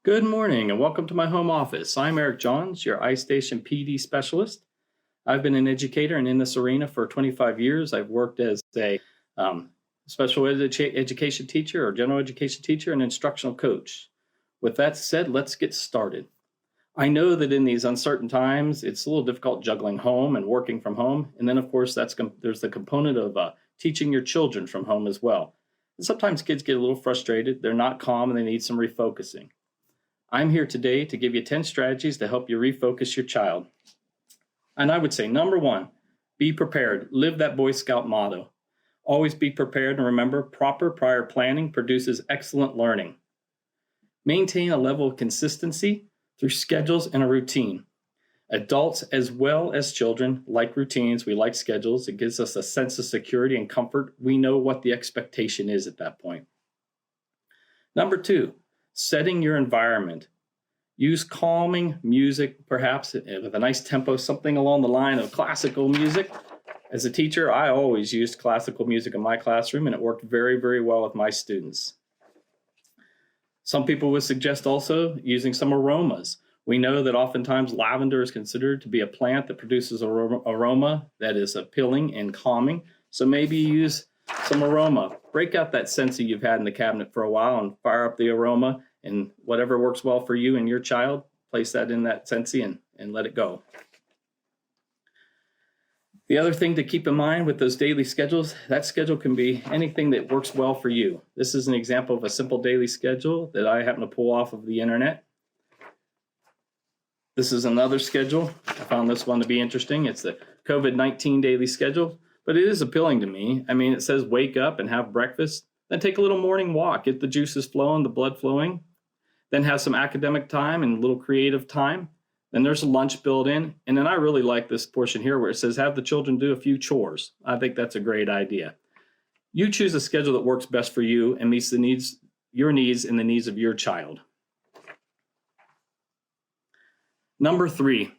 Good morning and welcome to my home office. I'm Erik Johns, your Istation PD specialist. I've been an educator and in this arena for 25 years. I've worked as a special education teacher or general education teacher and instructional coach. With that said, let's get started. I know that in these uncertain times, it's a little difficult juggling home and working from home. And then, of course, there's the component of teaching your children from home as well. And sometimes kids get a little frustrated. They're not calm and they need some refocusing. I'm here today to give you 10 strategies to help you refocus your child. And I would say, number one, be prepared. Live that Boy Scout motto. Always be prepared, and remember, proper prior planning produces excellent learning. Maintain a level of consistency through schedules and a routine. Adults as well as children like routines. We like schedules. It gives us a sense of security and comfort. We know what the expectation is at that point. Number two, setting your environment. Use calming music, perhaps with a nice tempo, something along the line of classical music. As a teacher, I always used classical music in my classroom, and it worked very, very well with my students. Some people would suggest also using some aromas. We know that oftentimes lavender is considered to be a plant that produces aroma that is appealing and calming. So maybe use some aroma. Break out that Scentsy you've had in the cabinet for a while and fire up the aroma, and whatever works well for you and your child, place that in that Scentsy and let it go. The other thing to keep in mind with those daily schedules, that schedule can be anything that works well for you. This is an example of a simple daily schedule that I happen to pull off of the internet. This is another schedule. I found this one to be interesting. It's the COVID-19 daily schedule, but it is appealing to me. I mean, it says wake up and have breakfast, then take a little morning walk, get the juices flowing, the blood flowing, then have some academic time and a little creative time. Then there's a lunch built in. And then I really like this portion here where it says have the children do a few chores. I think that's a great idea. You choose a schedule that works best for you and meets your needs and the needs of your child. Number three,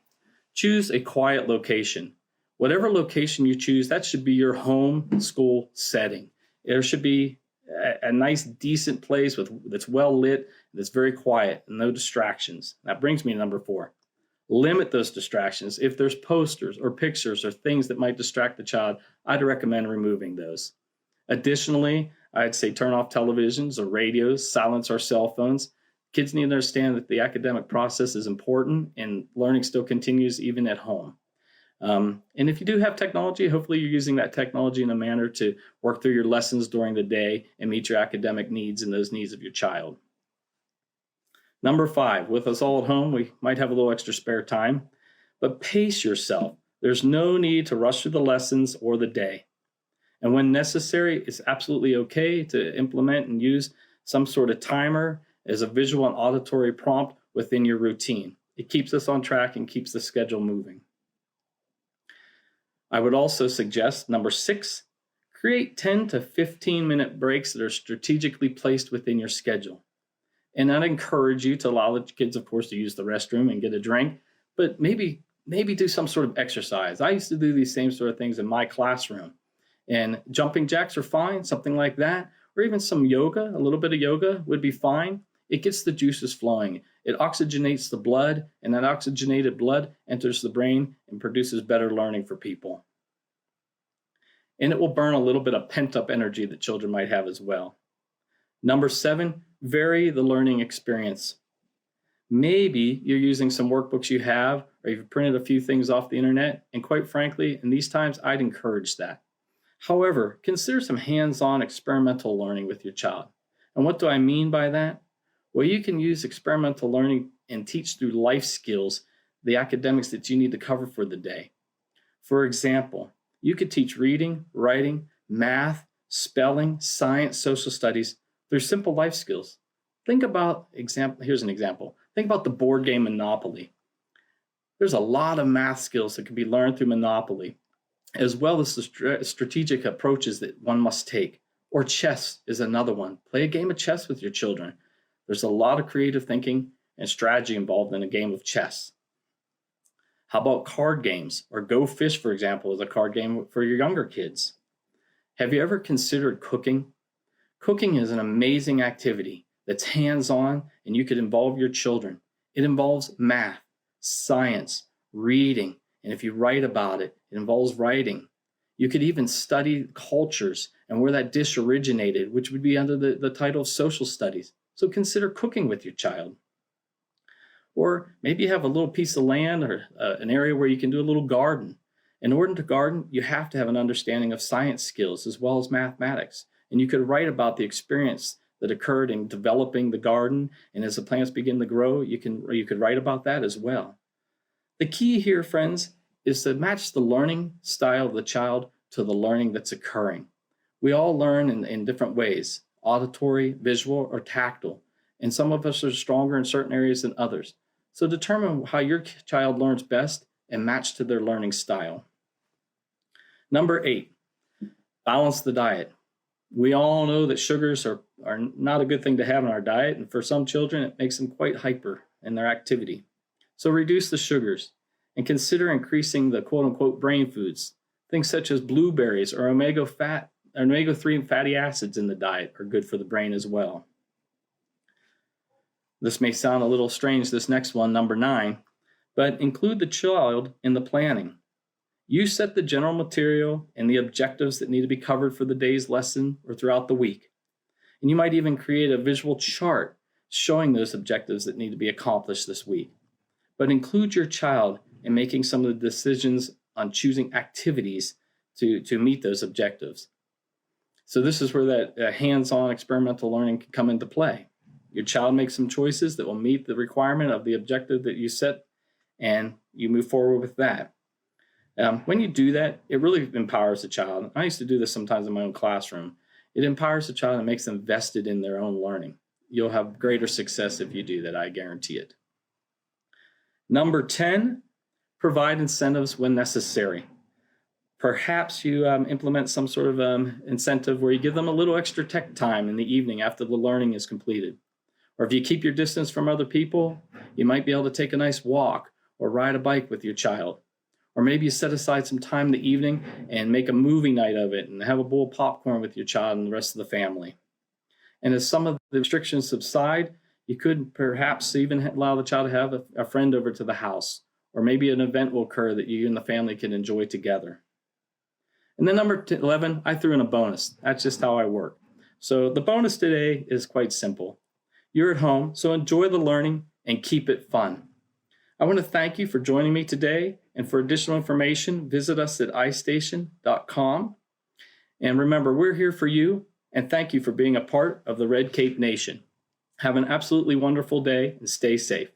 choose a quiet location. Whatever location you choose, that should be your home school setting. There should be a nice, decent place that's well lit, that's very quiet, and no distractions. That brings me to number four. Limit those distractions. If there's posters or pictures or things that might distract the child, I'd recommend removing those. Additionally, I'd say turn off televisions or radios, silence our cell phones. Kids need to understand that the academic process is important and learning still continues even at home. And if you do have technology, hopefully you're using that technology in a manner to work through your lessons during the day and meet your academic needs and those needs of your child. Number five, with us all at home, we might have a little extra spare time, but pace yourself. There's no need to rush through the lessons or the day. And when necessary, it's absolutely okay to implement and use some sort of timer as a visual and auditory prompt within your routine. It keeps us on track and keeps the schedule moving. I would also suggest, number six, create 10 to 15-minute breaks that are strategically placed within your schedule. And I'd encourage you to allow the kids, of course, to use the restroom and get a drink, but maybe do some sort of exercise. I used to do these same sort of things in my classroom. And jumping jacks are fine, something like that, or even some yoga, a little bit of yoga would be fine. It gets the juices flowing. It oxygenates the blood, and that oxygenated blood enters the brain and produces better learning for people. And it will burn a little bit of pent-up energy that children might have as well. Number seven, vary the learning experience. Maybe you're using some workbooks you have, or you've printed a few things off the internet, and quite frankly, in these times, I'd encourage that. However, consider some hands-on experimental learning with your child. And what do I mean by that? Well, you can use experimental learning and teach through life skills the academics that you need to cover for the day. For example, you could teach reading, writing, math, spelling, science, social studies through simple life skills. Here's an example. Think about the board game Monopoly. There's a lot of math skills that can be learned through Monopoly, as well as the strategic approaches that one must take. Or chess is another one. Play a game of chess with your children. There's a lot of creative thinking and strategy involved in a game of chess. How about card games? Or Go Fish, for example, is a card game for your younger kids. Have you ever considered cooking? Cooking is an amazing activity. that's hands-on and you could involve your children. It involves math, science, reading, and if you write about it, it involves writing. You could even study cultures and where that dish originated, which would be under the title of social studies. So consider cooking with your child. Or maybe you have a little piece of land or an area where you can do a little garden. In order to garden, you have to have an understanding of science skills as well as mathematics. And you could write about the experience that occurred in developing the garden. And as the plants begin to grow, you could write about that as well. The key here, friends, is to match the learning style of the child to the learning that's occurring. We all learn in different ways, auditory, visual, or tactile. And some of us are stronger in certain areas than others. So determine how your child learns best and match to their learning style. Number 8, balance the diet. We all know that sugars are not a good thing to have in our diet, and for some children, it makes them quite hyper in their activity. So reduce the sugars and consider increasing the quote-unquote brain foods. Things such as blueberries or omega-3 fatty acids in the diet are good for the brain as well. This may sound a little strange, this next one, number 9, but include the child in the planning. You set the general material and the objectives that need to be covered for the day's lesson or throughout the week. And you might even create a visual chart showing those objectives that need to be accomplished this week. But include your child in making some of the decisions on choosing activities to meet those objectives. So this is where that hands-on experimental learning can come into play. Your child makes some choices that will meet the requirement of the objective that you set, and you move forward with that. When you do that, it really empowers the child. I used to do this sometimes in my own classroom. It empowers the child and makes them vested in their own learning. You'll have greater success if you do that, I guarantee it. Number 10, provide incentives when necessary. Perhaps you implement some sort of incentive where you give them a little extra tech time in the evening after the learning is completed. Or if you keep your distance from other people, you might be able to take a nice walk or ride a bike with your child. Or maybe you set aside some time in the evening and make a movie night of it and have a bowl of popcorn with your child and the rest of the family. And as some of the restrictions subside, you could perhaps even allow the child to have a friend over to the house. Or maybe an event will occur that you and the family can enjoy together. And then number 11, I threw in a bonus. That's just how I work. So the bonus today is quite simple. You're at home, so enjoy the learning and keep it fun. I want to thank you for joining me today. And for additional information, visit us at istation.com. And remember, we're here for you. And thank you for being a part of the Red Cape Nation. Have an absolutely wonderful day and stay safe.